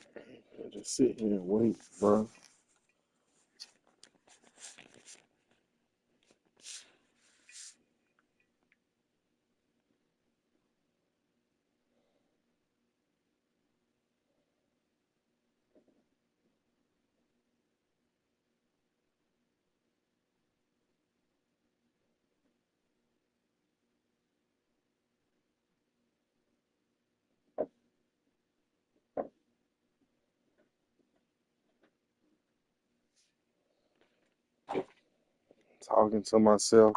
I just sit here and wait, bro. Talking to myself.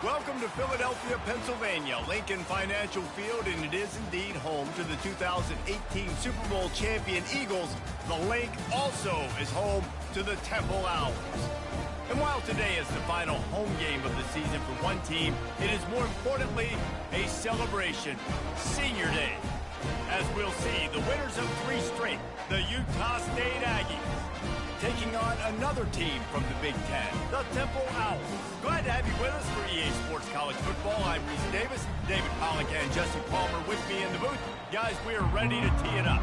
Welcome to Philadelphia, Pennsylvania, Lincoln Financial Field, and it is indeed home to the 2018 Super Bowl champion Eagles. The Link also is home to the Temple Owls. And while today is the final home game of the season for one team, it is more importantly a celebration, Senior Day. As we'll see, the winners of 3 straight, the Utah State Aggies, taking on another team from the Big Ten, the Temple Owls. Glad to have you with us for EA Sports College Football. I'm Reese Davis, David Pollack and Jesse Palmer with me in the booth. Guys, we are ready to tee it up.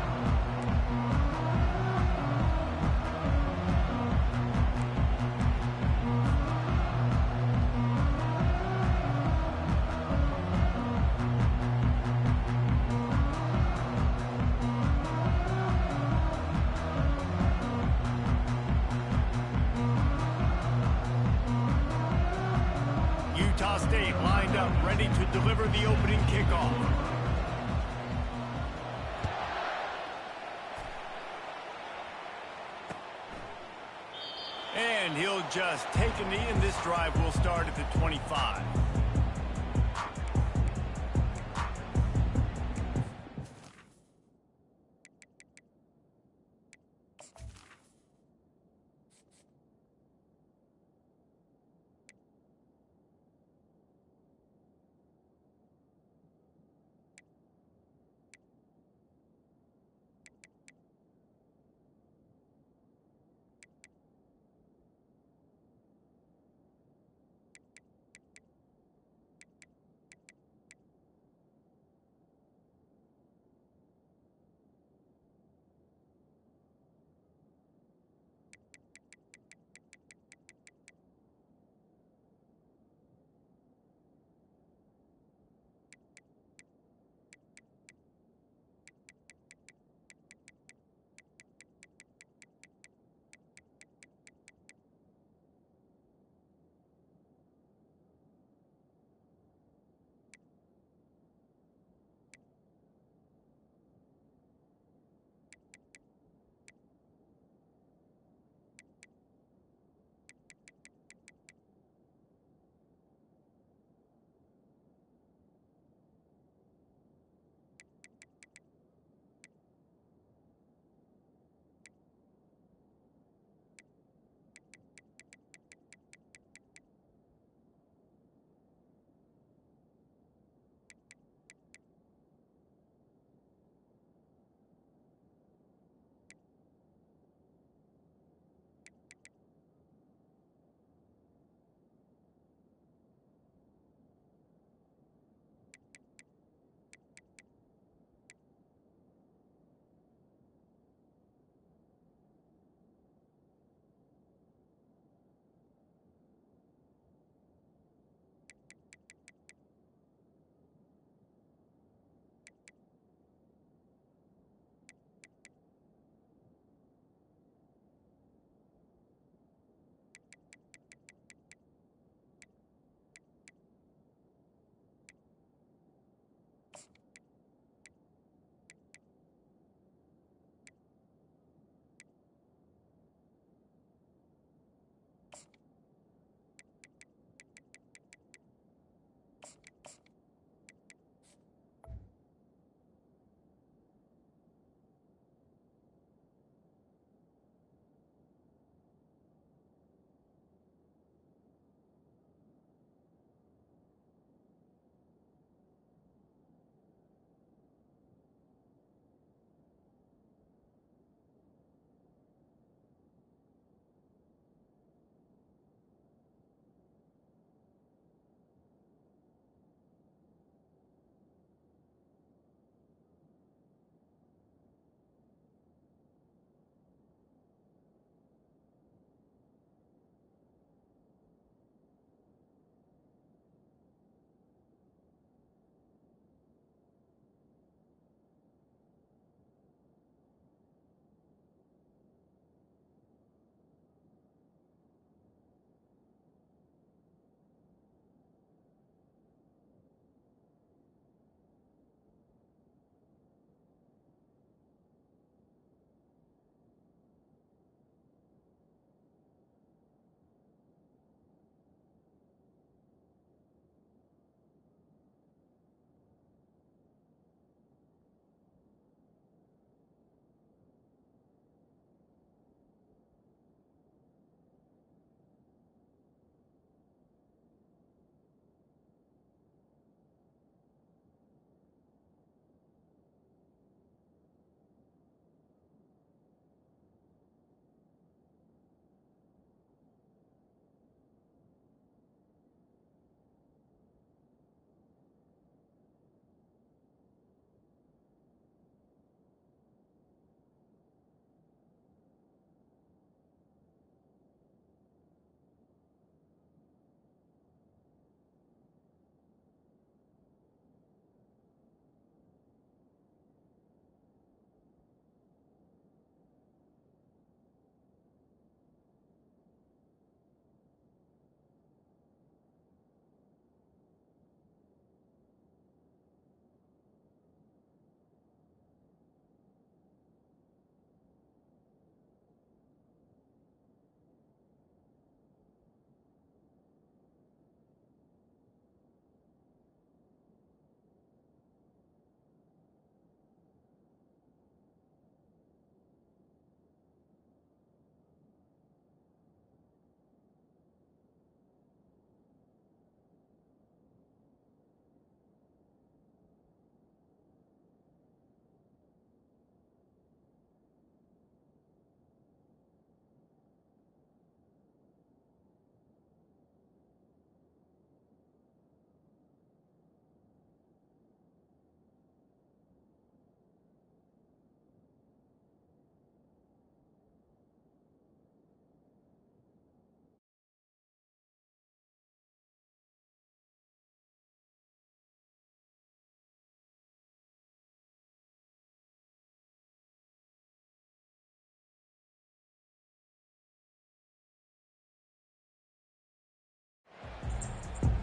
Utah State lined up, ready to deliver the opening kickoff. And he'll just take a knee, and this drive will start at the 25.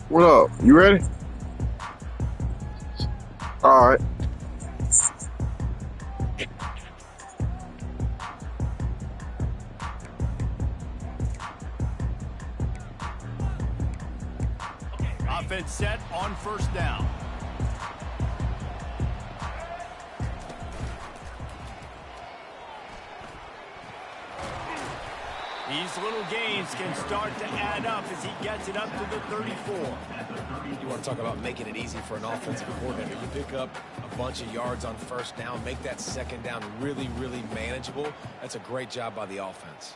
What up? You ready? All right. Offense set on first down. These little gains can start to add up as he gets it up to the 34. You want to talk about making it easy for an offensive coordinator. You pick up a bunch of yards on first down, make that second down really, really manageable. That's a great job by the offense.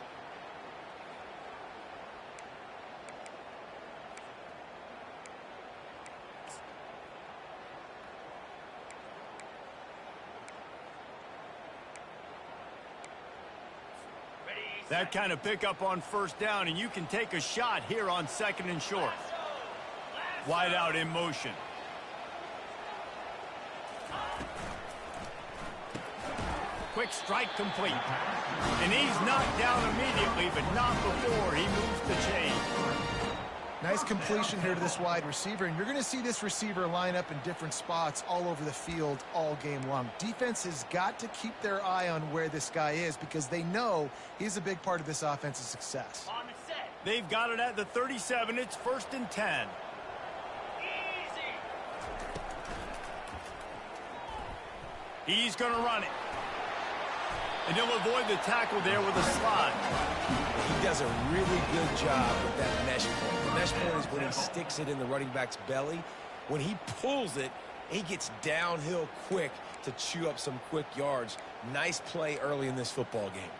That kind of pickup on first down, and you can take a shot here on second and short. Wide out in motion. Quick strike complete. And he's knocked down immediately, but not before he moves the chain. Nice completion here to this wide receiver, and you're going to see this receiver line up in different spots all over the field all game long. Defense has got to keep their eye on where this guy is because they know he's a big part of this offense's success. They've got it at the 37. It's 1st and 10. He's going to run it. And he'll avoid the tackle there with a slide. He does a really good job with that mesh point. The mesh point is when he sticks it in the running back's belly. When he pulls it, he gets downhill quick to chew up some quick yards. Nice play early in this football game.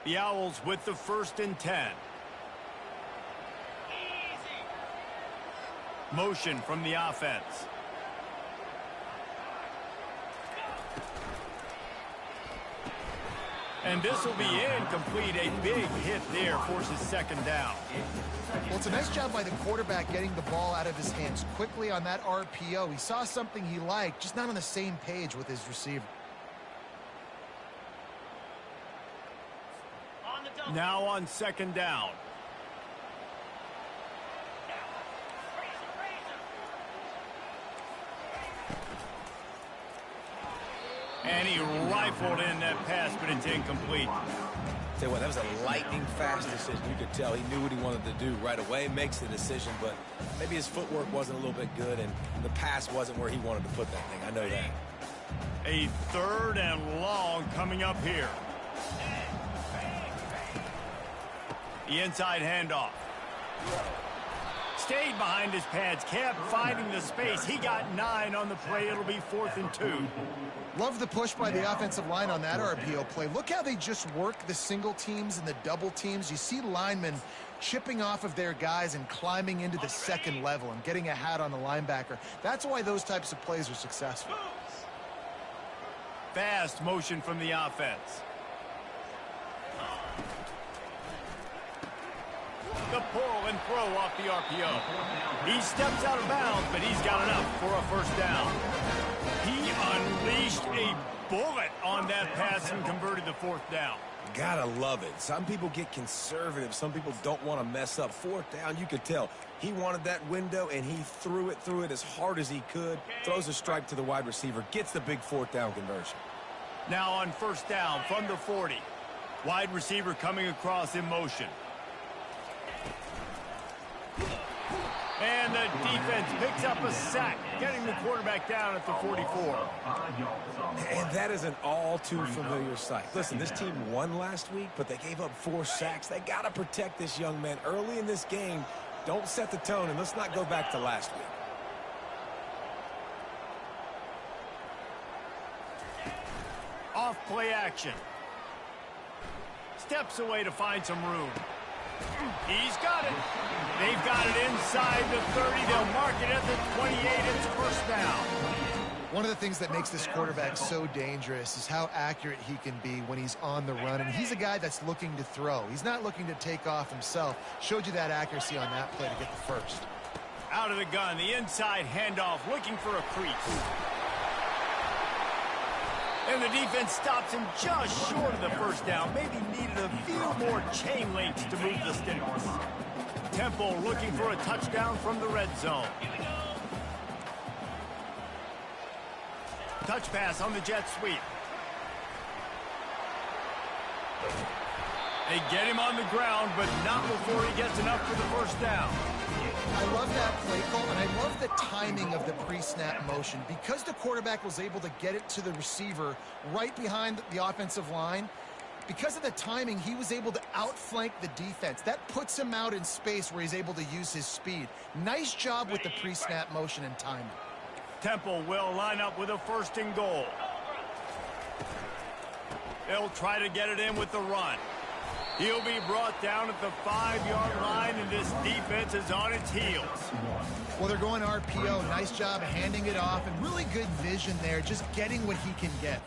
The Owls with the 1st and 10. Motion from the offense. And this will be incomplete. A big hit there forces second down. Well, it's a nice job by the quarterback getting the ball out of his hands quickly on that RPO. He saw something he liked, just not on the same page with his receiver. Now on second down. And he rifled in that pass, but it's incomplete. Tell you what, that was a lightning-fast decision. You could tell he knew what he wanted to do right away, makes the decision, but maybe his footwork wasn't a little bit good, and the pass wasn't where he wanted to put that thing. I know that. A 3rd and long coming up here. The inside handoff. Stayed behind his pads, kept finding the space. He got 9 on the play. It'll be 4th and 2. Love the push by the offensive line on that RPO play. Look how they just work the single teams and the double teams. You see linemen chipping off of their guys and climbing into the second level and getting a hat on the linebacker. That's why those types of plays are successful. Fast motion from the offense. The pull and throw off the RPO. He steps out of bounds, but he's got enough for a 1st down. He unleashed a bullet on that pass and converted the 4th down. Gotta love it. Some people get conservative. Some people don't want to mess up. 4th down, you could tell. He wanted that window, and he threw it as hard as he could. Throws a strike to the wide receiver. Gets the big 4th down conversion. Now on 1st down from the 40. Wide receiver coming across in motion. And the defense picks up a sack, getting the quarterback down at the 44. And that is an all-too-familiar sight. Listen, this team won last week, but they gave up 4 sacks. They got to protect this young man early in this game. Don't set the tone, and let's not go back to last week. Off play action. Steps away to find some room. He's got it. They've got it inside the 30. They'll mark it at the 28. It's 1st down. One of the things that makes this quarterback so dangerous is how accurate he can be when he's on the run. And he's a guy that's looking to throw. He's not looking to take off himself. Showed you that accuracy on that play to get the 1st. Out of the gun, the inside handoff, looking for a crease. And the defense stops him just short of the 1st down. Maybe needed a few more chain links to move the sticks. Temple looking for a touchdown from the red zone. Touch pass on the jet sweep. They get him on the ground, but not before he gets enough for the first down. I love that play call, and I love the timing of the pre-snap motion. Because the quarterback was able to get it to the receiver right behind the offensive line, because of the timing, he was able to outflank the defense. That puts him out in space where he's able to use his speed. Nice job with the pre-snap motion and timing. Temple will line up with a 1st and goal. They'll try to get it in with the run. He'll be brought down at the 5-yard line, and this defense is on its heels. Well, they're going RPO. Nice job handing it off, and really good vision there, just getting what he can get.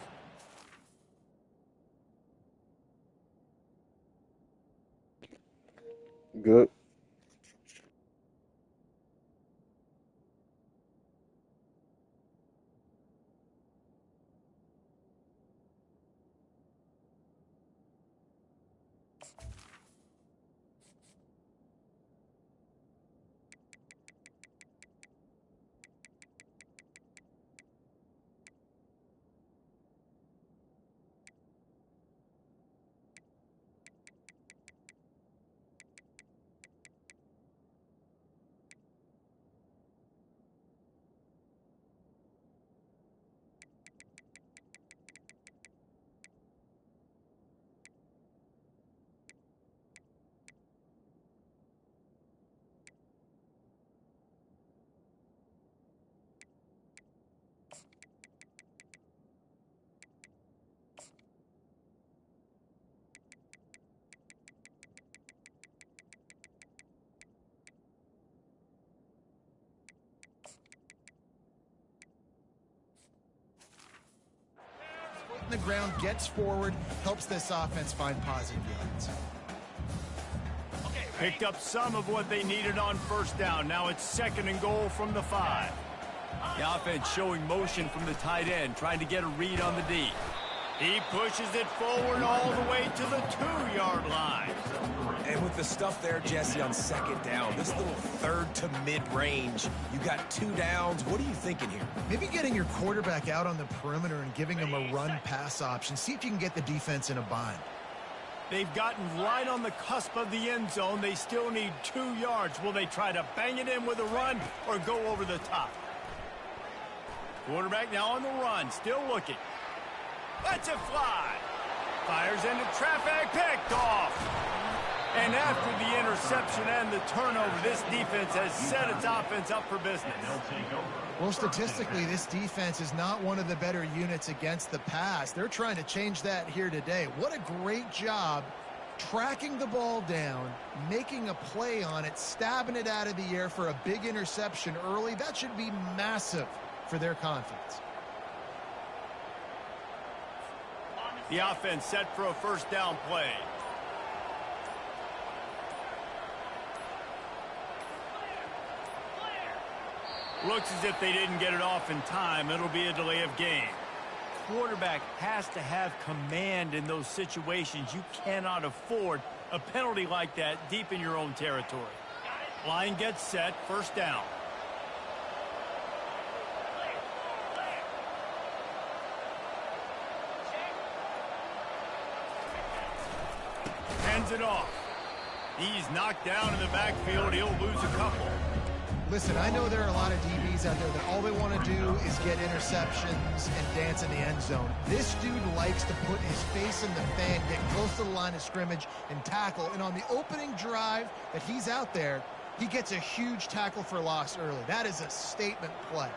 Good. The ground, gets forward, helps this offense find positive yards. Picked up some of what they needed on 1st down. Now it's 2nd and goal from the 5. The offense showing motion from the tight end, trying to get a read on the D. He pushes it forward all the way to the 2-yard line. And with the stuff there, Jesse, on 2nd down, this little 3rd to mid-range, you got 2 downs. What are you thinking here? Maybe getting your quarterback out on the perimeter and giving him a run-pass option. See if you can get the defense in a bind. They've gotten right on the cusp of the end zone. They still need 2 yards. Will they try to bang it in with a run or go over the top? Quarterback now on the run, still looking. Lets it fly. Fires into traffic, picked off. And after the interception and the turnover, this defense has set its offense up for business. Well, statistically, this defense is not one of the better units against the pass. They're trying to change that here today. What a great job tracking the ball down, making a play on it, stabbing it out of the air for a big interception early. That should be massive for their confidence. The offense set for a 1st down play. Looks as if they didn't get it off in time. It'll be a delay of game. Quarterback has to have command in those situations. You cannot afford a penalty like that deep in your own territory. Line gets set, 1st down. Hands it off. He's knocked down in the backfield. He'll lose a couple. Listen, I know there are a lot of DBs out there that all they want to do is get interceptions and dance in the end zone. This dude likes to put his face in the fan, get close to the line of scrimmage, and tackle. And on the opening drive that he's out there, he gets a huge tackle for loss early. That is a statement play.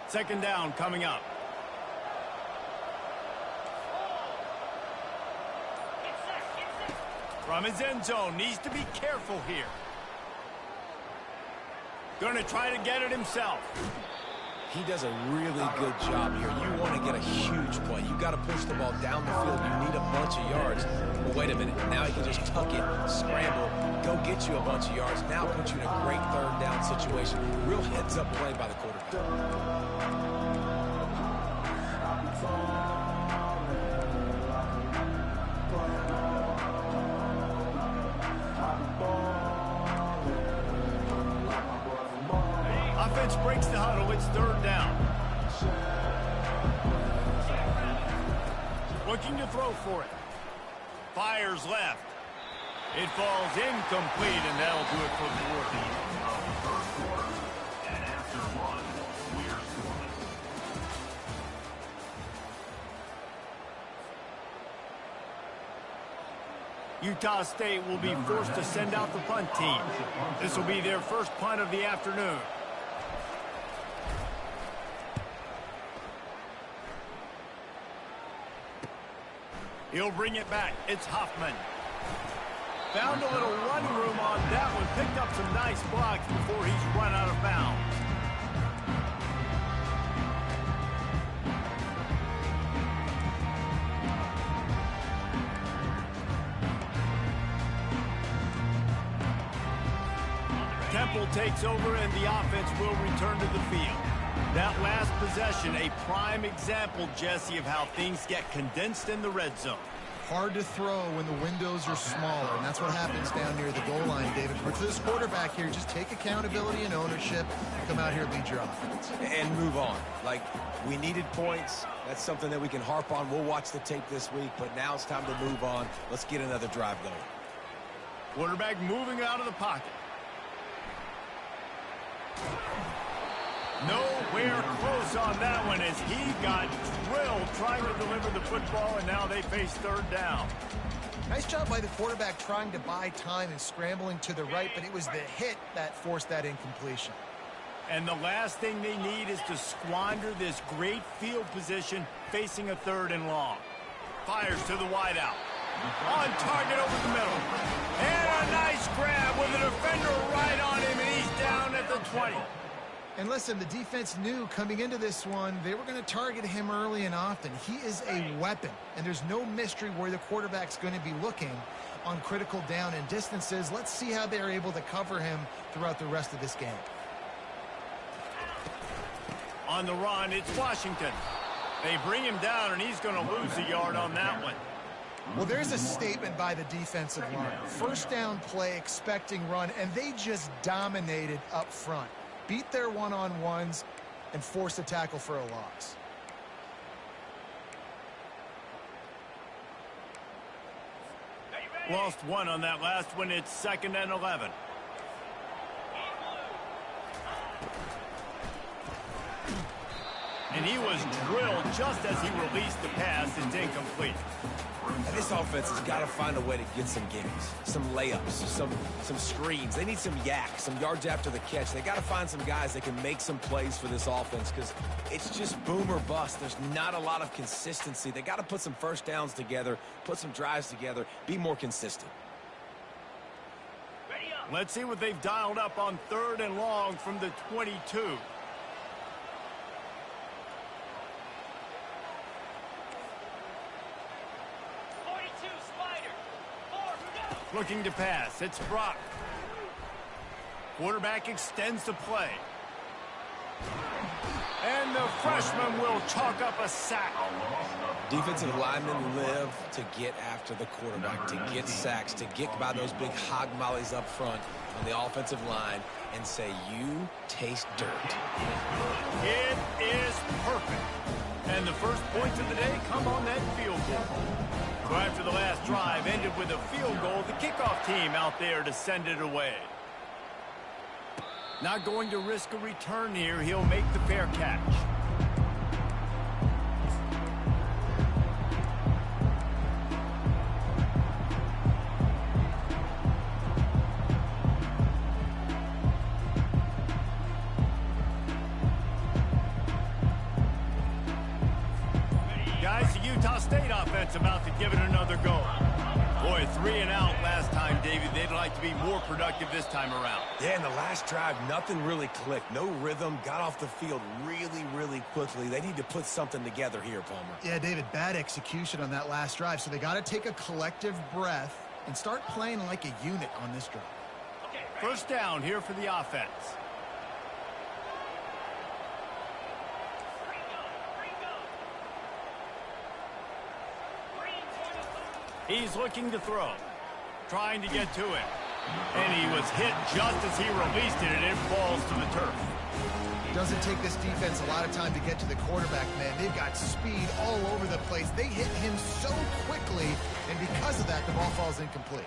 Second down coming up. From his end zone, needs to be careful here. Going to try to get it himself. He does a really good job here. You want to get a huge play. You got to push the ball down the field. You need a bunch of yards. But wait a minute. Now he can just tuck it, scramble, go get you a bunch of yards. Now put you in a great third down situation. Real heads-up play by the quarterback. Offense breaks the huddle. It's third down. Looking to throw for it. Fires left. It falls incomplete, and that'll do it for the quarter. Utah State will be forced to send out the punt team. This will be their first punt of the afternoon. He'll bring it back. It's Hoffman. Found a little run room on that one. Picked up some nice blocks before he's run out of bounds. Temple takes over and the offense will return to the field. That last possession, a prime example, Jesse, of how things get condensed in the red zone. Hard to throw when the windows are smaller, and that's what happens down near the goal line, David. But for this quarterback here, just take accountability and ownership, come out here and lead your offense. And move on. Like, we needed points. That's something that we can harp on. We'll watch the tape this week, but now it's time to move on. Let's get another drive going. Quarterback moving out of the pocket. Nowhere close on that one as he got drilled trying to deliver the football, and now they face third down. Nice job by the quarterback trying to buy time and scrambling to the right, but it was the hit that forced that incompletion. And the last thing they need is to squander this great field position facing a third and long. Fires to the wideout. On target over the middle. And a nice grab with a defender right on him, and he's down at the 20. And listen, the defense knew coming into this one, they were going to target him early and often. He is a weapon, and there's no mystery where the quarterback's going to be looking on critical down and distances. Let's see how they're able to cover him throughout the rest of this game. On the run, it's Washington. They bring him down, and he's going to lose a yard on that one. Well, there's a statement by the defensive line. First down play, expecting run, and they just dominated up front. Beat their one-on-ones and force a tackle for a loss. Lost one on that last one. It's 2nd and 11. And he was drilled just as he released the pass. It's incomplete. And this offense has got to find a way to get some gimmies, some layups, some screens. They need some yak, some yards after the catch. They got to find some guys that can make some plays for this offense because it's just boom or bust. There's not a lot of consistency. They got to put some first downs together, put some drives together, be more consistent. Let's see what they've dialed up on 3rd and long from the 22. Looking to pass. It's Brock. Quarterback extends the play. And the freshman will chalk up a sack. Defensive linemen live to get after the quarterback, to get sacks, to get by those big hog mollies up front on the offensive line and say, you taste dirt. It is perfect. And the first points of the day come on that field goal. So after the last drive ended with a field goal, the kickoff team out there to send it away. Not going to risk a return here. He'll make the fair catch. Guys, the Utah State offense about to give it another go. Boy, 3 and out last time, David. They'd like to be more productive this time around. Yeah, in the last drive, nothing really clicked. No rhythm, got off the field really quickly. They need to put something together here, Palmer. Yeah, David, bad execution on that last drive, so they got to take a collective breath and start playing like a unit on this drive. First down here for the offense. He's looking to throw, trying to get to it. And he was hit just as he released it, and it falls to the turf. Doesn't take this defense a lot of time to get to the quarterback, man. They've got speed all over the place. They hit him so quickly, and because of that, the ball falls incomplete.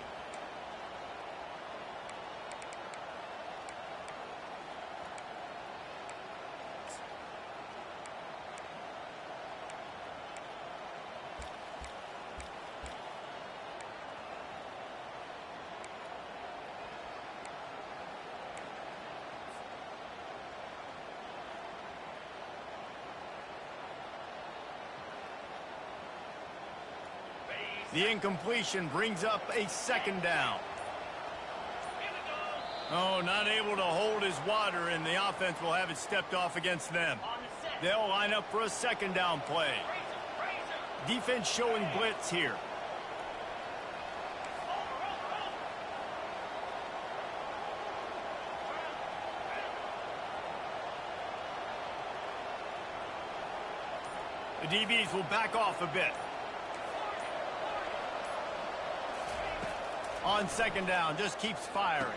The incompletion brings up a second down. Oh, not able to hold his water, and the offense will have it stepped off against them. They'll line up for a second down play. Defense showing blitz here. The DBs will back off a bit. On second down, just keeps firing.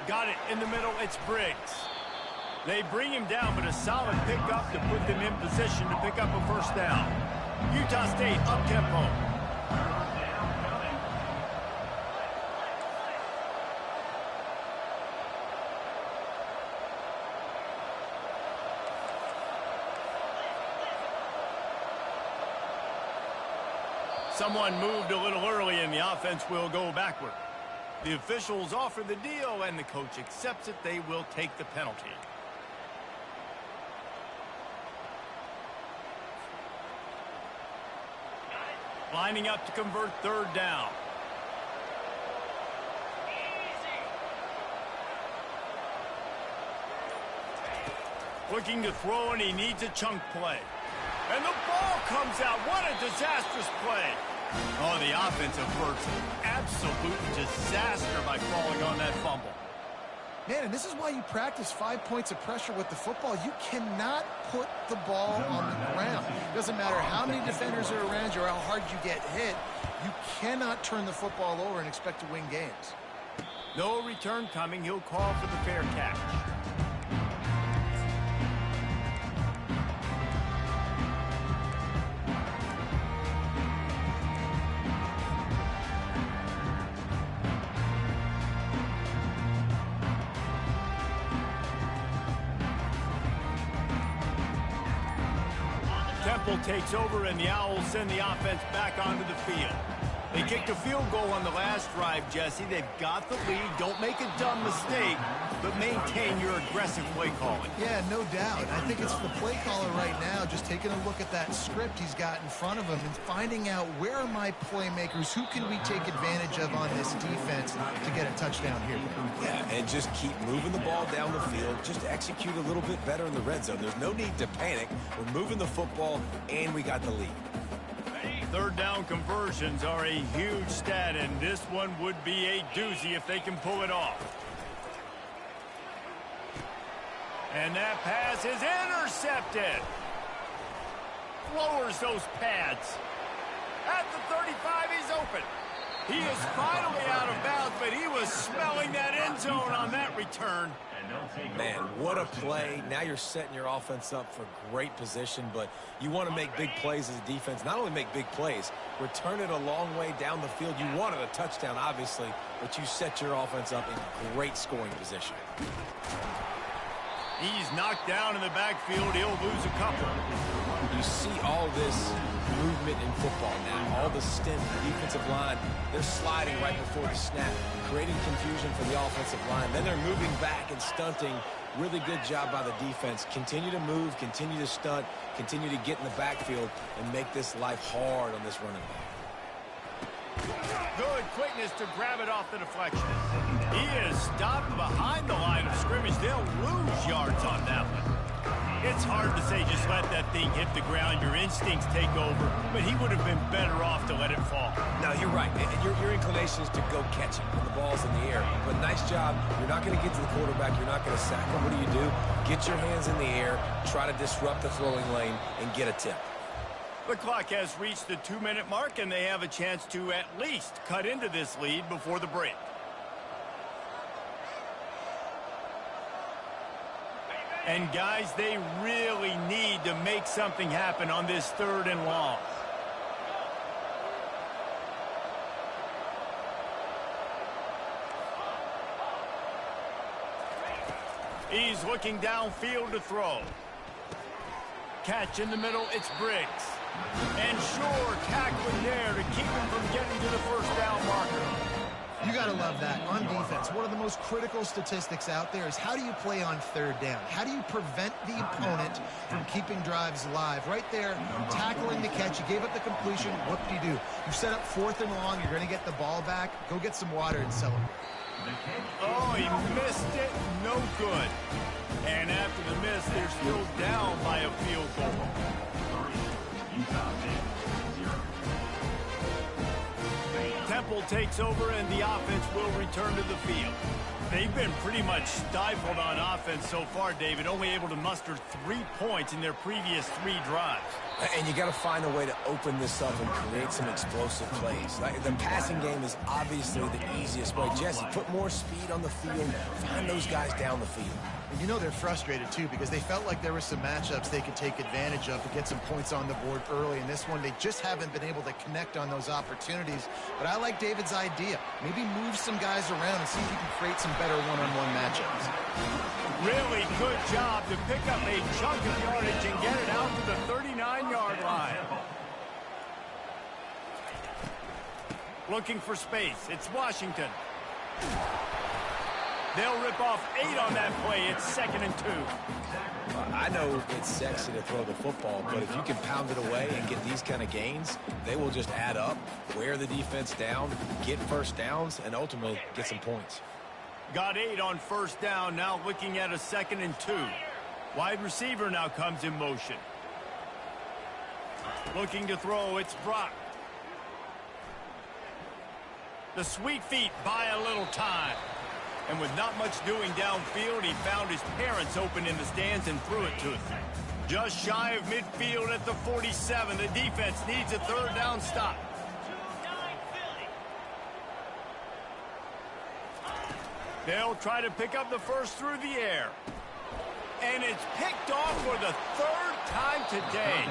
Got it in the middle, it's Briggs. They bring him down, but a solid pickup to put them in position to pick up a first down. Utah State up-tempo. Someone moved a little early, and the offense will go backward. The officials offer the deal, and the coach accepts it. They will take the penalty. Lining up to convert third down. Looking to throw, and he needs a chunk play. And the ball comes out. What a disastrous play. Oh, the offensive effort's an absolute disaster by falling on that fumble. Man, and this is why you practice 5 points of pressure with the football. You cannot put the ball on the ground. It doesn't matter how many defenders are around you or how hard you get hit. You cannot turn the football over and expect to win games. No return coming. He'll call for the fair catch. Temple takes over, and the Owls send the offense back onto the field. They kicked a field goal on the last drive, Jesse. They've got the lead. Don't make a dumb mistake, but maintain your aggressive play calling. Yeah, no doubt. I think it's the play caller right now just taking a look at that script he's got in front of him and finding out where are my playmakers, who can we take advantage of on this defense to get a touchdown here. Yeah, and just keep moving the ball down the field. Just execute a little bit better in the red zone. There's no need to panic. We're moving the football, and we got the lead. Third down conversions are a huge stat, and this one would be a doozy if they can pull it off. And that pass is intercepted. Lowers those pads. At the 35, he's open. He is finally out of bounds, but he was smelling that end zone on that return. Man, what a play. Now you're setting your offense up for great position, but you want to make big plays as a defense. Not only make big plays, return it a long way down the field. You wanted a touchdown, obviously, but you set your offense up in great scoring position. He's knocked down in the backfield. He'll lose a couple. You see all this movement in football now. All the stem, the defensive line, they're sliding right before the snap, creating confusion for the offensive line. Then they're moving back and stunting. Really good job by the defense. Continue to move, continue to stunt, continue to get in the backfield and make this life hard on this running back. Good quickness to grab it off the deflection. He is stopped behind the line of scrimmage. They'll lose yards on that one. It's hard to say just let that thing hit the ground. Your instincts take over, but he would have been better off to let it fall. No, you're right. Your inclination is to go catch it when the ball's in the air. But nice job. You're not going to get to the quarterback. You're not going to sack him. What do? Get your hands in the air, try to disrupt the throwing lane, and get a tip. The clock has reached the 2-minute mark, and they have a chance to at least cut into this lead before the break. And guys, they really need to make something happen on this 3rd and long. He's looking downfield to throw. Catch in the middle, it's Briggs. And sure, tackling there to keep him from getting to the 1st down marker. You got to love that. On defense, one of the most critical statistics out there is how do you play on 3rd down? How do you prevent the opponent from keeping drives alive? Right there, tackling the catch. You gave up the completion. What do? You set up 4th and long. You're going to get the ball back. Go get some water and celebrate. Oh, he missed it. No good. And after the miss, they're still down by a field goal. Temple takes over, and the offense will return to the field. They've been pretty much stifled on offense so far, David, only able to muster 3 points in their previous 3 drives. And you got to find a way to open this up and create some explosive plays. The passing game is obviously the easiest way. Jesse, put more speed on the field. Find those guys down the field. You know they're frustrated, too, because they felt like there were some matchups they could take advantage of to get some points on the board early. In this one, they just haven't been able to connect on those opportunities. But I like David's idea. Maybe move some guys around and see if you can create some better one-on-one matchups. Really good job to pick up a chunk of yardage and get it out to the 39-yard line. Looking for space. It's Washington. They'll rip off 8 on that play. It's 2nd and 2. I know it's sexy to throw the football, but if you can pound it away and get these kind of gains, they will just add up, wear the defense down, get 1st downs, and ultimately get some points. Got 8 on 1st down, now looking at a 2nd and 2. Wide receiver now comes in motion. Looking to throw, it's Brock. The sweet feet buy a little time. And with not much doing downfield, he found his parents open in the stands and threw it to them. Just shy of midfield at the 47. The defense needs a 3rd down stop. They'll try to pick up the 1st through the air. And it's picked off for the 3rd time today.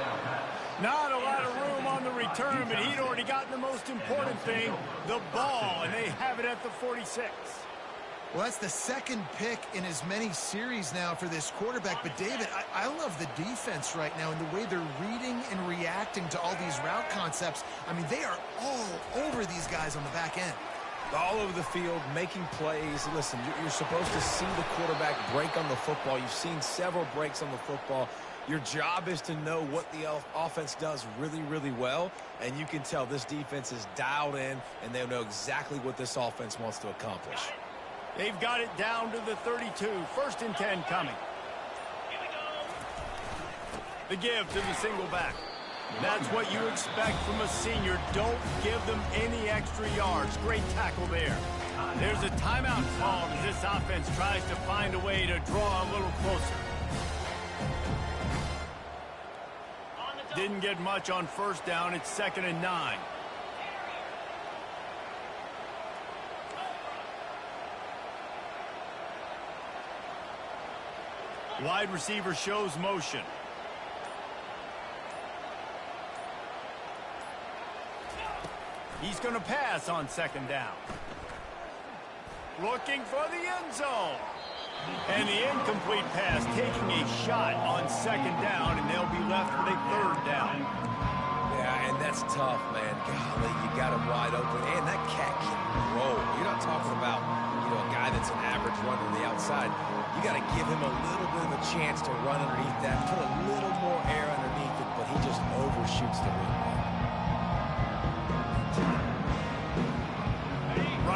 Not a lot of room on the return, but he'd already gotten the most important thing, the ball, and they have it at the 46. Well, that's the 2nd pick in as many series now for this quarterback. But, David, I love the defense right now and the way they're reading and reacting to all these route concepts. I mean, they are all over these guys on the back end. All over the field, making plays. Listen, you're supposed to see the quarterback break on the football. You've seen several breaks on the football. Your job is to know what the offense does really, really well, and you can tell this defense is dialed in, and they know exactly what this offense wants to accomplish. They've got it down to the 32. 1st and 10 coming. The give to the single back. That's what you expect from a senior. Don't give them any extra yards. Great tackle there. There's a timeout called as this offense tries to find a way to draw a little closer. Didn't get much on 1st down. It's 2nd and 9. Wide receiver shows motion. He's going to pass on 2nd down. Looking for the end zone. And the incomplete pass taking a shot on 2nd down, and they'll be left with a 3rd down. Yeah, and that's tough, man. Golly, you got him wide open. And that cat can roll. You're not talking about, a guy that's an average runner to the outside. You got to give him a little bit of a chance to run underneath that, put a little more air underneath it, but he just overshoots the rim.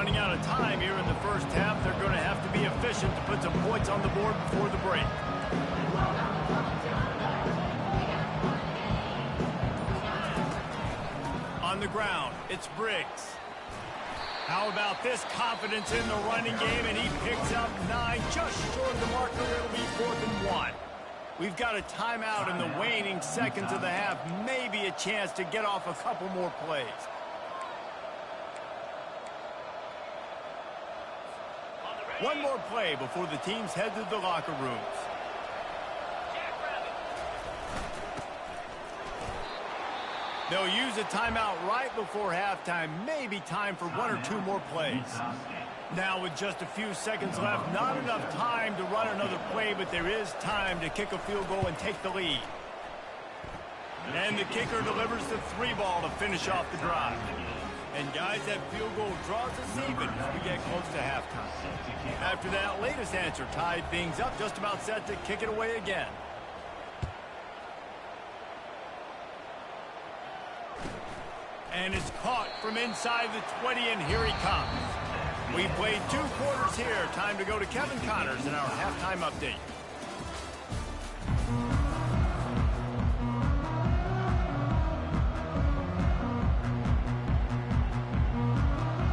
running out of time here in the first half. They're going to have to be efficient to put some points on the board before the break. On the ground, it's Briggs. How about this confidence in the running game, and he picks up 9, just short of the marker. It'll be 4th and 1. We've got a timeout in the waning seconds of the half, maybe a chance to get off a couple more plays. One more play before the teams head to the locker rooms. They'll use a timeout right before halftime. Maybe time for 1 or 2 more plays. Now with just a few seconds left, not enough time to run another play, but there is time to kick a field goal and take the lead. And the kicker delivers the 3 ball to finish off the drive. And guys, that field goal draws us even as we get close to halftime. After that latest answer tied things up, just about set to kick it away again. And it's caught from inside the 20, and here he comes. We've played 2 quarters here. Time to go to Kevin Connors in our halftime update.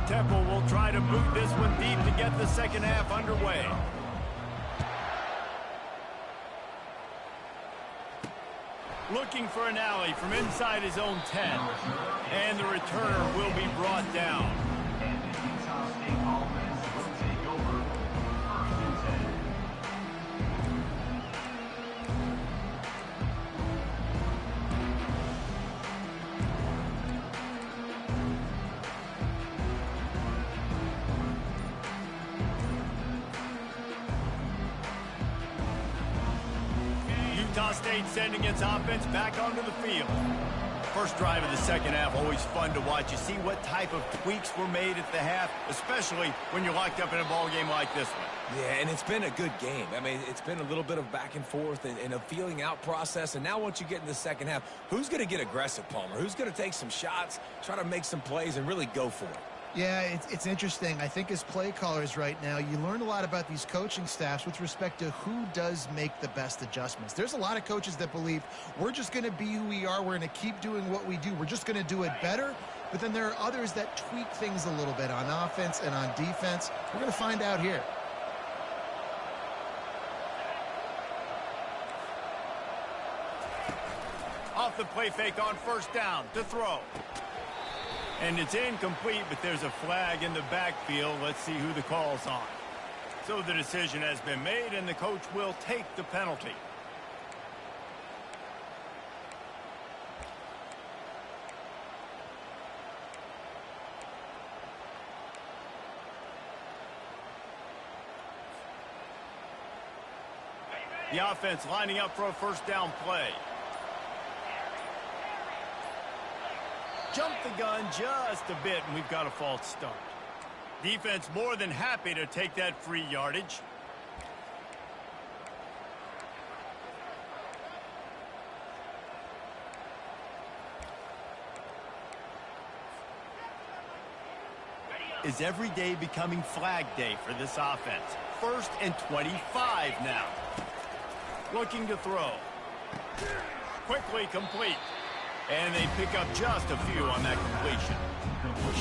Temple will try to boot this one deep to get the second half underway. Looking for an alley from inside his own 10. And the returner will be brought down. Utah State sending its offense back onto the field. First drive of the second half, always fun to watch. You see what type of tweaks were made at the half, especially when you're locked up in a ball game like this one. Yeah, and it's been a good game. I mean, it's been a little bit of back and forth and a feeling out process. And now once you get in the second half, who's going to get aggressive, Palmer? Who's going to take some shots, try to make some plays, and really go for it? Yeah, it's interesting. I think as play callers right now, you learn a lot about these coaching staffs with respect to who does make the best adjustments. There's a lot of coaches that believe we're just going to be who we are. We're going to keep doing what we do. We're just going to do it better. But then there are others that tweak things a little bit on offense and on defense. We're going to find out here. Off the play fake on first down to throw. And it's incomplete, but there's a flag in the backfield. Let's see who the call's on. So the decision has been made, and the coach will take the penalty. The offense lining up for a first down play. Jumped the gun just a bit, and we've got a false start. Defense more than happy to take that free yardage. Is every day becoming flag day for this offense? 1st and 25 now. Looking to throw. Quickly complete. And they pick up just a few on that completion.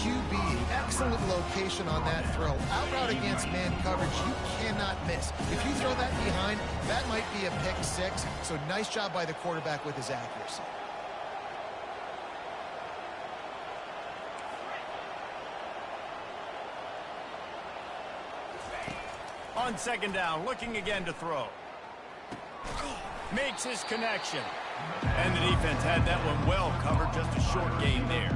QB, excellent location on that throw. Out route against man coverage, you cannot miss. If you throw that behind, that might be a pick 6. So nice job by the quarterback with his accuracy. On second down, looking again to throw. Makes his connection. And the defense had that one well covered, just a short gain there.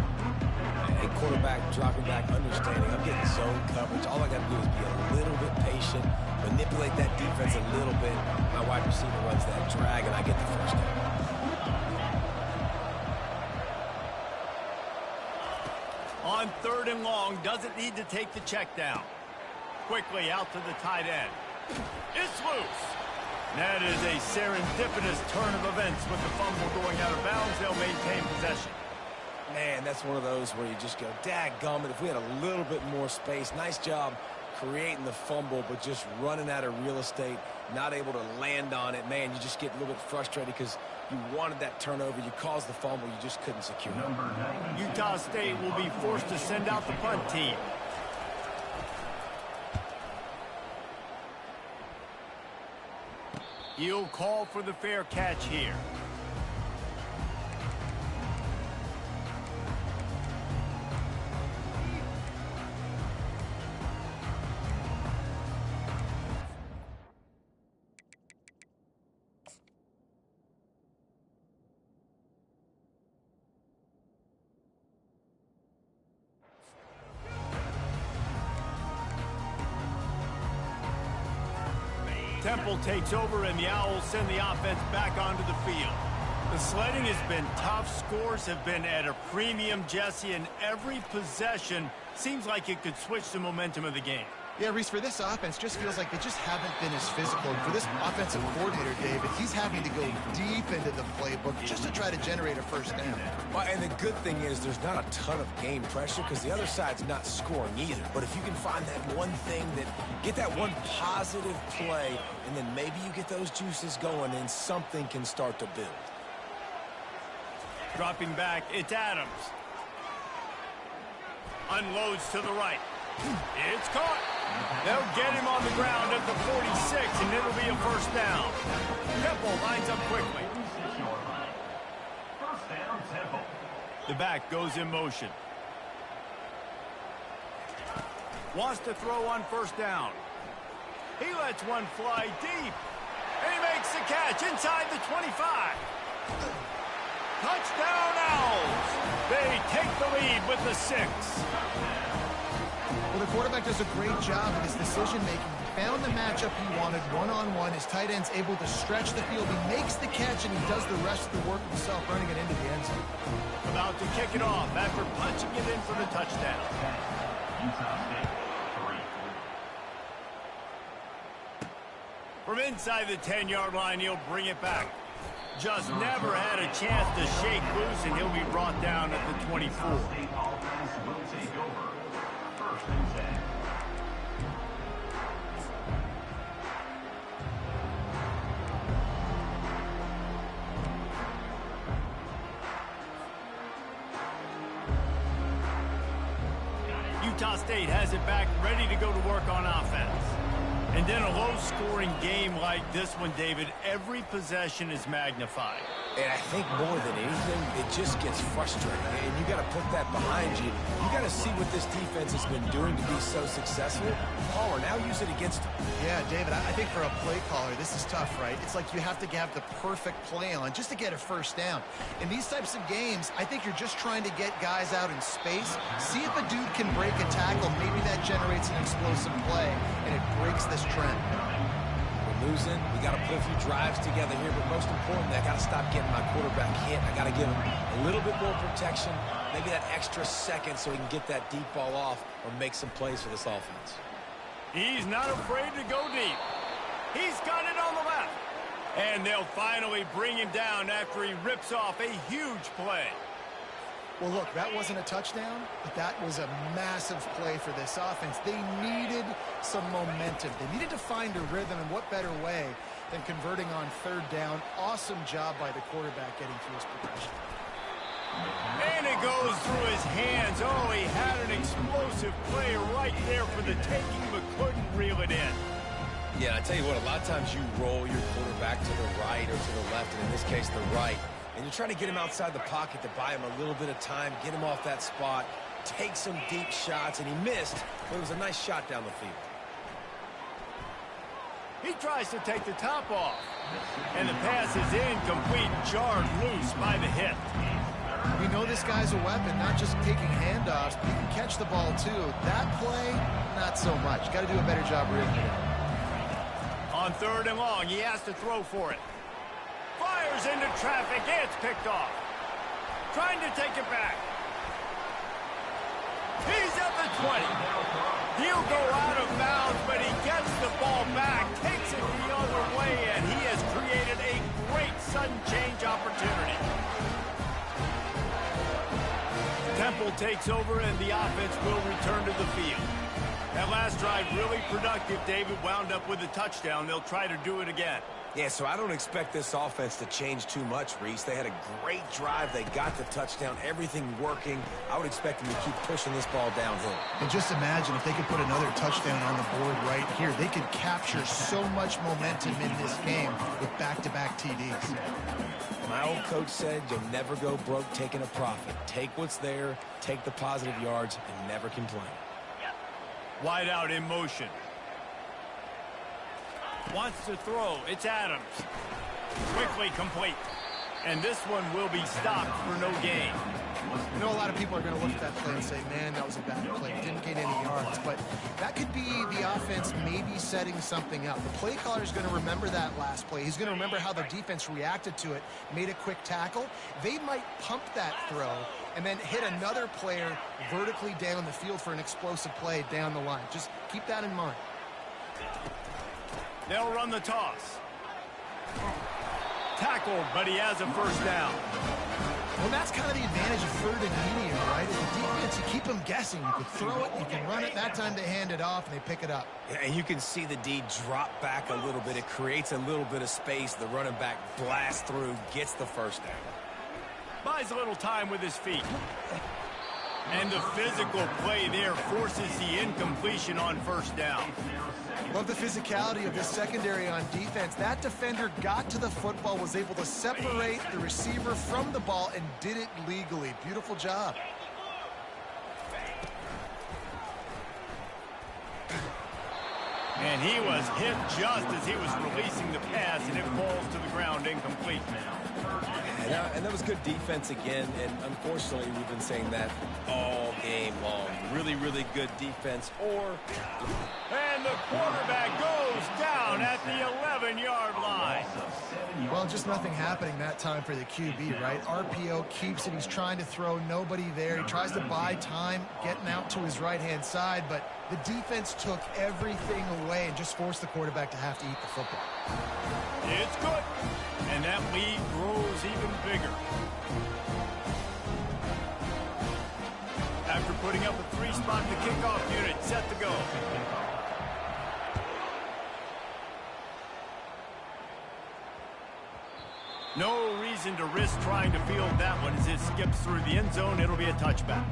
A quarterback dropping back, understanding I'm getting zone coverage. All I got to do is be a little bit patient, manipulate that defense a little bit. My wide receiver runs that drag, and I get the first down. On 3rd and long, doesn't need to take the check down. Quickly out to the tight end. It's loose. That is a serendipitous turn of events with the fumble going out of bounds. They'll maintain possession. Man, that's one of those where you just go, dadgummit, if we had a little bit more space. Nice job creating the fumble, but just running out of real estate, not able to land on it. Man, you just get a little bit frustrated because you wanted that turnover. You caused the fumble. You just couldn't secure it. Utah State will be forced to send out the punt team. He'll call for the fair catch here. Temple takes over, and the Owls send the offense back onto the field. The sledding has been tough. Scores have been at a premium, Jesse, and every possession seems like it could switch the momentum of the game. Yeah, Reese, for this offense, just feels like they just haven't been as physical. And for this offensive coordinator, David, he's having to go deep into the playbook just to try to generate a first down. Well, and the good thing is there's not a ton of game pressure because the other side's not scoring either. But if you can find that one thing, get that one positive play, and then maybe you get those juices going and something can start to build. Dropping back, it's Adams. Unloads to the right. It's caught. They'll get him on the ground at the 46, and it'll be a first down. Temple lines up quickly. First down, Temple. The back goes in motion. Wants to throw on first down. He lets one fly deep. And he makes the catch inside the 25. Touchdown, Owls. They take the lead with the 6. Well, the quarterback does a great job with his decision-making. He found the matchup he wanted one-on-one. His tight end's able to stretch the field. He makes the catch, and he does the rest of the work himself, running it into the end zone. About to kick it off after punching it in for the touchdown. Utah State, 3. From inside the 10-yard line, he'll bring it back. Just never had a chance to shake loose, and he'll be brought down at the 24. State offense will take over. First and 10. Utah State has it back, ready to go to work on offense. And in a low-scoring game like this one, David, every possession is magnified. And I think more than anything, it just gets frustrating. And you got to put that behind you. You got to see what this defense has been doing to be so successful. Palmer, now use it against them. Yeah, David, I think for a play caller, this is tough, right? It's like you have to have the perfect play on just to get a first down. In these types of games, I think you're just trying to get guys out in space, see if a dude can break a tackle. Maybe that generates an explosive play, and it breaks this trend. Losing. We got to put a few drives together here, but most importantly, I got to stop getting my quarterback hit. I got to give him a little bit more protection, maybe that extra second so he can get that deep ball off or make some plays for this offense. He's not afraid to go deep. He's got it on the left. And they'll finally bring him down after he rips off a huge play. Well, look, that wasn't a touchdown, but that was a massive play for this offense. They needed some momentum. They needed to find a rhythm, and what better way than converting on third down. Awesome job by the quarterback getting through his progression. And it goes through his hands. Oh, he had an explosive play right there for the taking, but couldn't reel it in. Yeah, I tell you what, a lot of times you roll your quarterback to the right or to the left, and in this case, the right. And you're trying to get him outside the pocket to buy him a little bit of time, get him off that spot, take some deep shots, and he missed, but it was a nice shot down the field. He tries to take the top off, and the pass is incomplete, jarred loose by the hit. We know this guy's a weapon, not just taking handoffs, but he can catch the ball too. That play, not so much. Got to do a better job reading it. On third and long, he has to throw for it. Fires into traffic, it's picked off. Trying to take it back. He's at the 20. He'll go out of bounds, but he gets the ball back, takes it the other way, and he has created a great sudden change opportunity. Temple takes over, and the offense will return to the field. That last drive really productive. David wound up with a touchdown. They'll try to do it again. Yeah, so I don't expect this offense to change too much, Reese. They had a great drive. They got the touchdown, everything working. I would expect them to keep pushing this ball downhill. And just imagine if they could put another touchdown on the board right here. They could capture so much momentum in this game with back-to-back TDs. My old coach said you'll never go broke taking a profit. Take what's there, take the positive yards, and never complain. Wide out in motion. Wants to throw. It's Adams. Quickly complete. And this one will be stopped for no gain. I know a lot of people are going to look at that play and say, man, that was a bad play. Didn't get any yards. But that could be the offense maybe setting something up. The play caller is going to remember that last play. He's going to remember how the defense reacted to it, made a quick tackle. They might pump that throw and then hit another player vertically down the field for an explosive play down the line. Just keep that in mind. They'll run the toss. Tackled, but he has a first down. Well, that's kind of the advantage of third and medium, right? As a defense, you keep them guessing. You can throw it, you can run it. That time they hand it off, and they pick it up. Yeah, and you can see the D drop back a little bit. It creates a little bit of space. The running back blasts through, gets the first down. Buys a little time with his feet. And the physical play there forces the incompletion on first down. Love the physicality of this secondary on defense. That defender got to the football, was able to separate the receiver from the ball, and did it legally. Beautiful job. And he was hit just as he was releasing the pass, and it falls to the ground incomplete. And that was good defense again, and unfortunately we've been saying that all game long. Really, really good defense. And the quarterback goes down at the 11-yard line. Well, just nothing happening that time for the QB, right? RPO keeps it. He's trying to throw, nobody there. He tries to buy time, getting out to his right-hand side, but the defense took everything away and just forced the quarterback to have to eat the football. It's good. And that lead grows even bigger. After putting up a three-spot, the kickoff unit set to go. No reason to risk trying to field that one as it skips through the end zone. It'll be a touchback.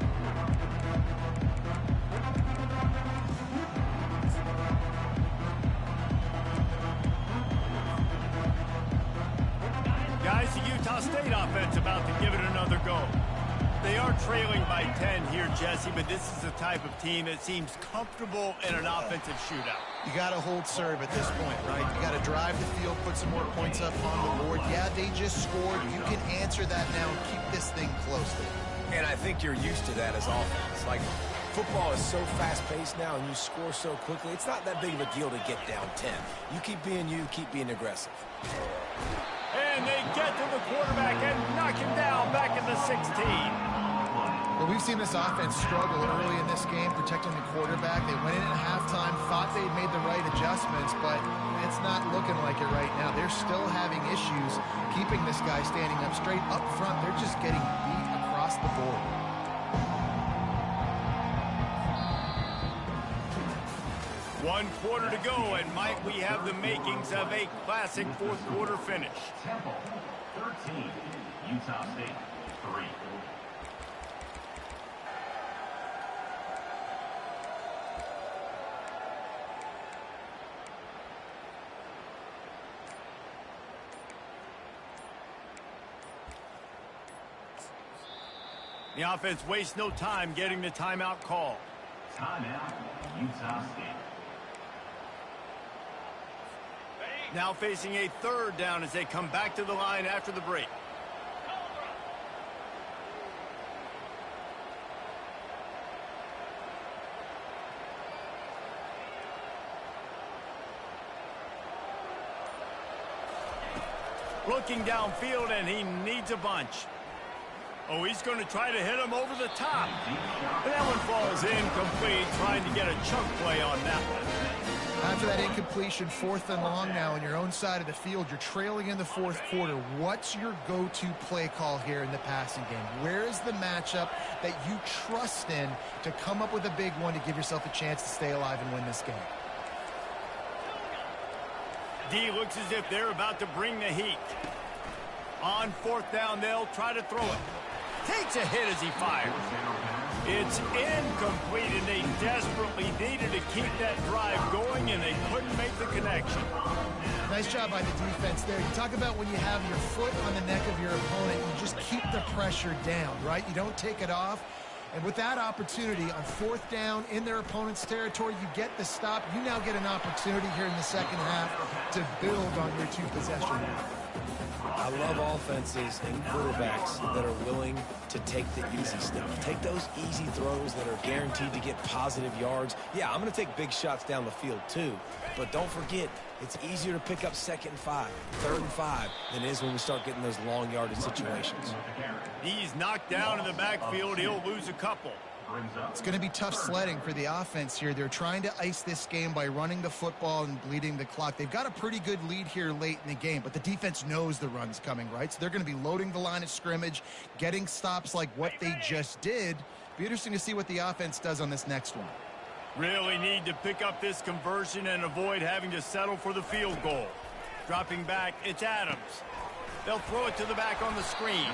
Guys, the Utah State offense about to give it another go. They are trailing by 10 here, Jesse, but this is the type of team that seems comfortable in an offensive shootout. You got to hold serve at this point, right? You got to drive the field, put some more points up on the board. Yeah, they just scored. You can answer that now and keep this thing close. And I think you're used to that as offense. Like, football is so fast-paced now, and you score so quickly, it's not that big of a deal to get down 10. You keep being aggressive. And they get to the quarterback and knock him down back at the 16. Well, we've seen this offense struggle early in this game, protecting the quarterback. They went in at halftime, thought they'd made the right adjustments, but it's not looking like it right now. They're still having issues keeping this guy standing up straight. Up front, they're just getting beat across the board. One quarter to go, and might we have the makings of a classic fourth quarter finish. Temple, 13. Utah State, 3. The offense wastes no time getting the timeout call. Timeout, Utah State. Now facing a third down as they come back to the line after the break. Looking downfield, and he needs a bunch. Oh, he's going to try to hit him over the top. And that one falls incomplete, trying to get a chunk play on that one. After that incompletion, 4th and long now on your own side of the field, you're trailing in the 4th quarter. What's your go-to play call here in the passing game? Where is the matchup that you trust in to come up with a big one to give yourself a chance to stay alive and win this game? D looks as if they're about to bring the heat. On 4th down, they'll try to throw it. Takes a hit as he fires. It's incomplete, and they desperately needed to keep that drive going, and they couldn't make the connection. Nice job by the defense there. You talk about when you have your foot on the neck of your opponent, you just keep the pressure down, right? You don't take it off. And with that opportunity on 4th down in their opponent's territory, you get the stop. You now get an opportunity here in the second half to build on your 2-possession. I love offenses and quarterbacks that are willing to take the easy stuff. Take those easy throws that are guaranteed to get positive yards. Yeah, I'm going to take big shots down the field too. But don't forget, it's easier to pick up 2nd and 5, 3rd and 5 than it is when we start getting those long yardage situations. He's knocked down in the backfield. He'll lose a couple. It's going to be tough sledding for the offense here. They're trying to ice this game by running the football and bleeding the clock. They've got a pretty good lead here late in the game, but the defense knows the run's coming, right? So they're going to be loading the line of scrimmage, getting stops like what they just did. Be interesting to see what the offense does on this next one. Really need to pick up this conversion and avoid having to settle for the field goal. Dropping back, it's Adams. They'll throw it to the back on the screen.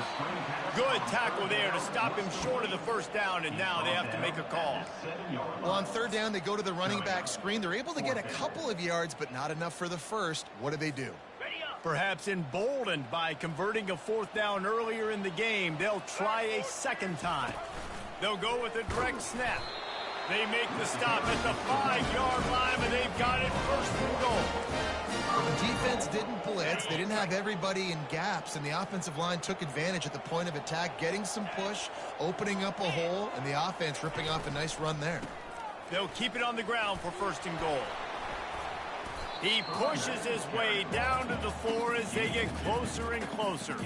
Good tackle there to stop him short of the 1st down, and now they have to make a call. Well, on 3rd down, they go to the running back screen. They're able to get a couple of yards, but not enough for the 1st. What do? Perhaps emboldened by converting a 4th down earlier in the game, they'll try a 2nd time. They'll go with a direct snap. They make the stop at the 5-yard line, but they've got it 1st and goal. The defense didn't blitz. They didn't have everybody in gaps, and the offensive line took advantage at the point of attack, getting some push, opening up a hole, and the offense ripping off a nice run there. They'll keep it on the ground for 1st and goal. He pushes his way down to the floor as they get closer and closer.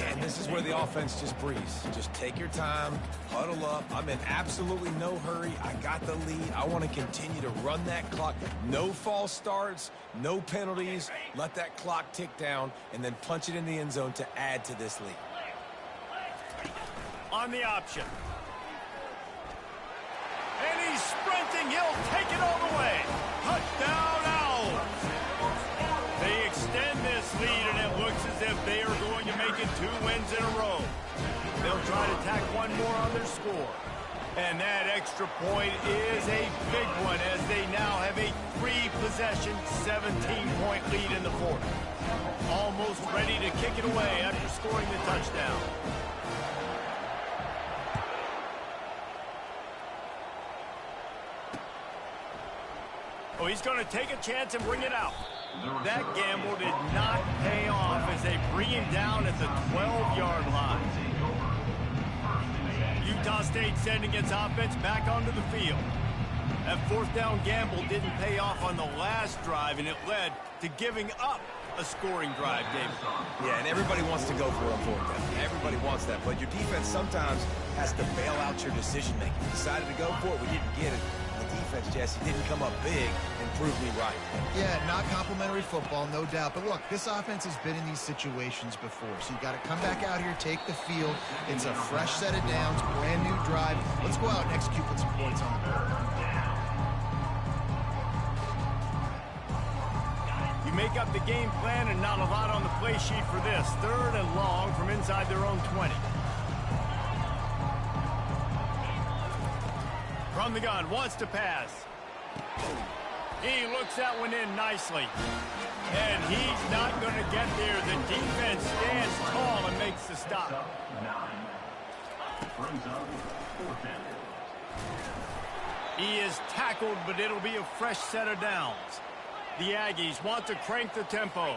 And this is where the offense just breathes. Just take your time, huddle up. I'm in absolutely no hurry. I got the lead. I want to continue to run that clock. No false starts, no penalties. Let that clock tick down and then punch it in the end zone to add to this lead. On the option. And he's sprinting. He'll take it all the way. Touchdown, Owls. They extend this lead, and it looks as if they are going to make it 2 wins in a row. They'll try to tack one more on their score. And that extra point is a big one as they now have a 3-possession, 17-point lead in the 4th. Almost ready to kick it away after scoring the touchdown. Oh, he's going to take a chance and bring it out. That gamble did not pay off as they bring him down at the 12-yard line. Utah State sending its offense back onto the field. That 4th down gamble didn't pay off on the last drive, and it led to giving up a scoring drive, David. Yeah, and everybody wants to go for a 4th down. Everybody wants that, but your defense sometimes has to bail out your decision-making. Decided to go for it, we didn't get it. Defense, Jesse, didn't come up big and prove me right. Yeah, not complimentary football, no doubt. But look, this offense has been in these situations before. So you got to come back out here, take the field. It's a fresh set of downs, brand new drive. Let's go out and execute with some points on the board. You make up the game plan and not a lot on the play sheet for this. 3rd and long from inside their own 20. From the gun, wants to pass. He looks that one in nicely. And he's not going to get there. The defense stands tall and makes the stop. 9. Brings up 4th down. He is tackled, but it'll be a fresh set of downs. The Aggies want to crank the tempo.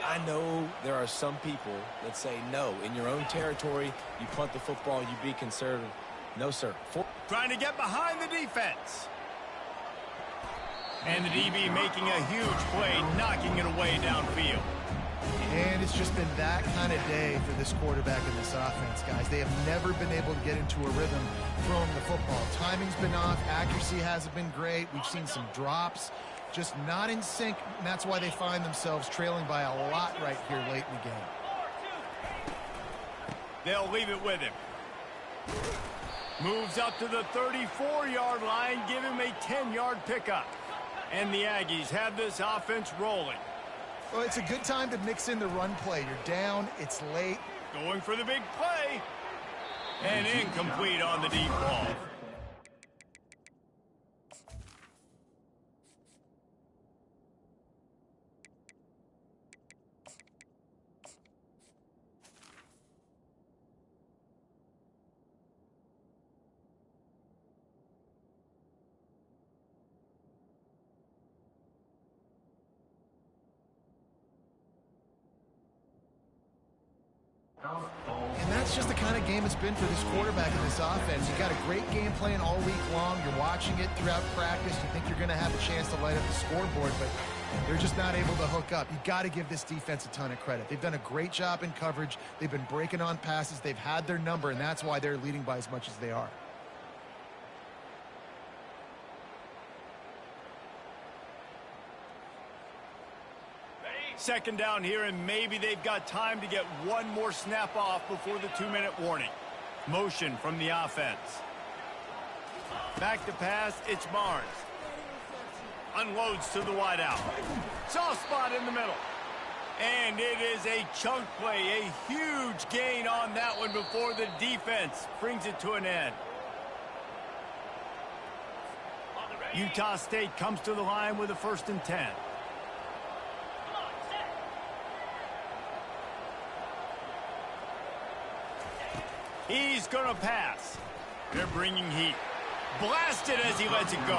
I know there are some people that say, no, in your own territory, you punt the football, you be conservative. No, sir. Trying to get behind the defense. And the DB making a huge play, knocking it away downfield. And it's just been that kind of day for this quarterback and this offense, guys. They have never been able to get into a rhythm throwing the football. Timing's been off. Accuracy hasn't been great. We've seen some drops. just not in sync, and that's why they find themselves trailing by a lot right here late in the game. They'll leave it with him. Moves up to the 34-yard line, give him a 10-yard pickup. And the Aggies have this offense rolling. Well, it's a good time to mix in the run play. You're down, it's late. Going for the big play. And incomplete on the deep ball. And that's just the kind of game it's been for this quarterback and this offense. You got a great game plan all week long. You're watching it throughout practice. You think you're going to have a chance to light up the scoreboard, but they're just not able to hook up. You got to give this defense a ton of credit. They've done a great job in coverage. They've been breaking on passes. They've had their number, and that's why they're leading by as much as they are. Second down here, and maybe they've got time to get one more snap off before the 2-minute warning. Motion from the offense. Back to pass, it's Barnes. Unloads to the wideout. Soft spot in the middle. And it is a chunk play, a huge gain on that one before the defense brings it to an end. Utah State comes to the line with a 1st and 10. He's going to pass. They're bringing heat. Blasted as he lets it go.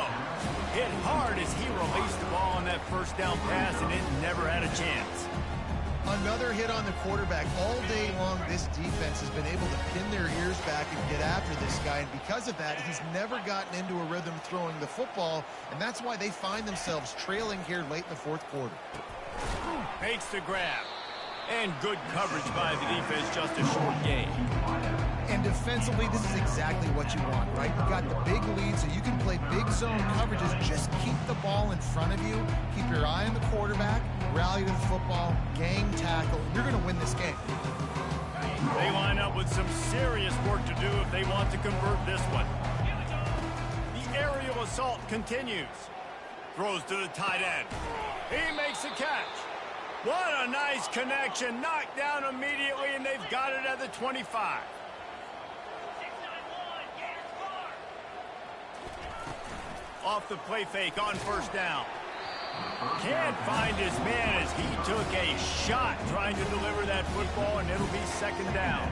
Hit hard as he released the ball on that 1st down pass, and it never had a chance. Another hit on the quarterback. All day long, this defense has been able to pin their ears back and get after this guy, and because of that, he's never gotten into a rhythm throwing the football, and that's why they find themselves trailing here late in the 4th quarter. Makes the grab. And good coverage by the defense, just a short gain. And defensively, this is exactly what you want, right? You got the big lead, so you can play big zone coverages. Just keep the ball in front of you. Keep your eye on the quarterback. Rally to the football. Gang tackle. You're going to win this game. They line up with some serious work to do if they want to convert this one. The aerial assault continues. Throws to the tight end. He makes the catch. What a nice connection. Knocked down immediately, and they've got it at the 25. Off the play fake on 1st down. Can't find his man as he took a shot trying to deliver that football, and it'll be 2nd down.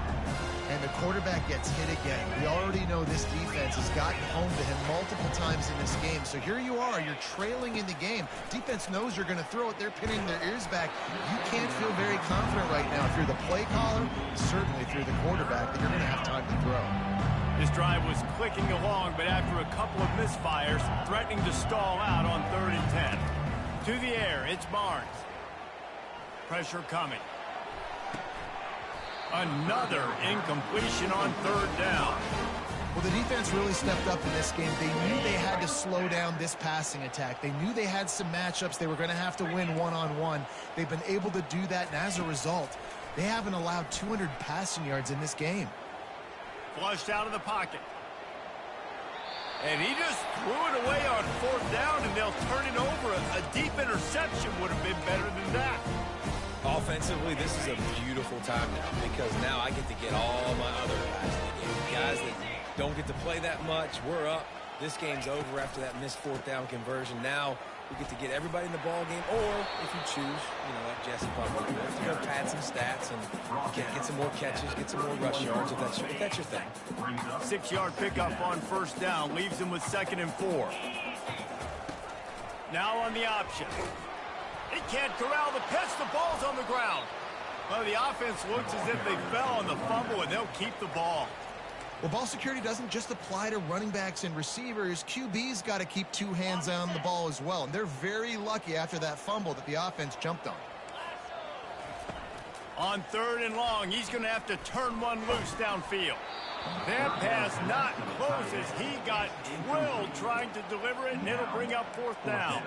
And the quarterback gets hit again. We already know this defense has gotten home to him multiple times in this game. So here you are. You're trailing in the game. Defense knows you're going to throw it. They're pinning their ears back. You can't feel very confident right now. If you're the play caller, certainly if you're the quarterback, that you're going to have time to throw. This drive was clicking along, but after a couple of misfires, threatening to stall out on 3rd and 10. To the air, it's Barnes. Pressure coming. Another incompletion on 3rd down. Well, the defense really stepped up in this game. They knew they had to slow down this passing attack. They knew they had some matchups they were going to have to win one-on-one. They've been able to do that, and as a result, they haven't allowed 200 passing yards in this game. Flushed out of the pocket. And he just threw it away on 4th down, and they'll turn it over. A deep interception would have been better than that. Offensively, this is a beautiful time now because now I get to get all my other guys in the game. Guys that don't get to play that much, we're up. This game's over after that missed 4th down conversion. Now we get to get everybody in the ball game, or if you choose, like Jesse probably would, to go pad some stats and get some more catches, get some more rush yards if that's your thing. 6-yard pickup on 1st down leaves them with 2nd and 4. Now on the option. He can't corral the pitch. The ball's on the ground. Well, the offense looks as if they fell on the fumble, and they'll keep the ball. Well, ball security doesn't just apply to running backs and receivers. QB's got to keep 2 hands on the ball as well. And they're very lucky after that fumble that the offense jumped on. On 3rd and long, he's going to have to turn one loose downfield. That pass not close as he got drilled trying to deliver it, and it'll bring up 4th down.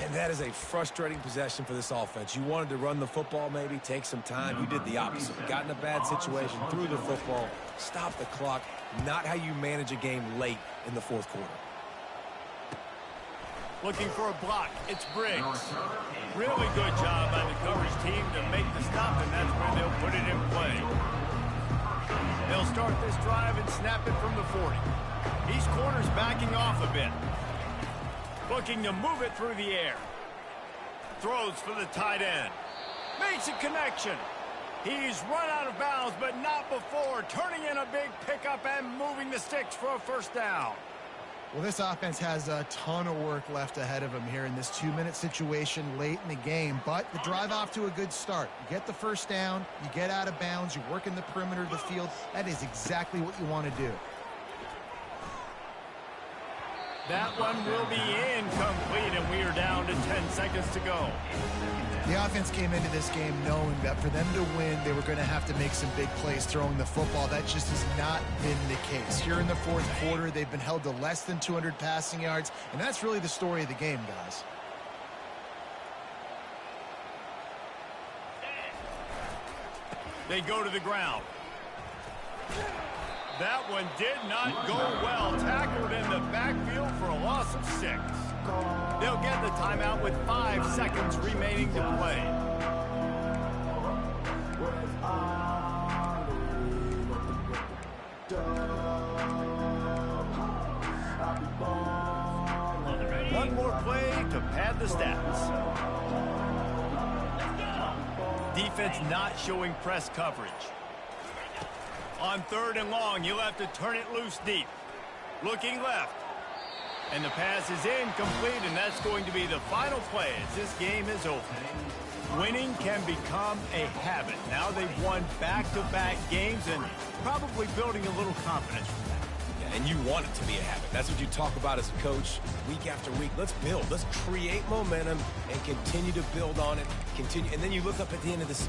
And that is a frustrating possession for this offense. You wanted to run the football, maybe take some time. You did the opposite. Got in a bad situation, threw the football, stopped the clock. Not how you manage a game late in the fourth quarter. Looking for a block. It's Briggs. Really good job by the coverage team to make the stop, and that's where they'll put it in play. They'll start this drive and snap it from the 40. These corners backing off a bit. Looking to move it through the air. Throws for the tight end. Makes a connection. He's run out of bounds, but not before. Turning in a big pickup and moving the sticks for a first down. Well, this offense has a ton of work left ahead of them here in this 2-minute situation late in the game, but the drive off to a good start. You get the first down, you get out of bounds, you work in the perimeter of the field. That is exactly what you want to do. That one will be incomplete, and we are down to 10 seconds to go. The offense came into this game knowing that for them to win, they were going to have to make some big plays throwing the football. That just has not been the case. Here in the fourth quarter, they've been held to less than 200 passing yards, and that's really the story of the game, guys. They go to the ground. That one did not go well. Tackled in the backfield for a loss of 6. They'll get the timeout with 5 seconds remaining to play. One more play to pad the stats. Defense not showing press coverage. On 3rd and long, you'll have to turn it loose deep. Looking left. And the pass is incomplete, and that's going to be the final play as this game is over. Winning can become a habit. Now they've won back-to-back games and probably building a little confidence from that. Yeah, and you want it to be a habit. That's what you talk about as a coach week after week. Let's build. Let's create momentum and continue to build on it. Continue, and then you look up at the end of this.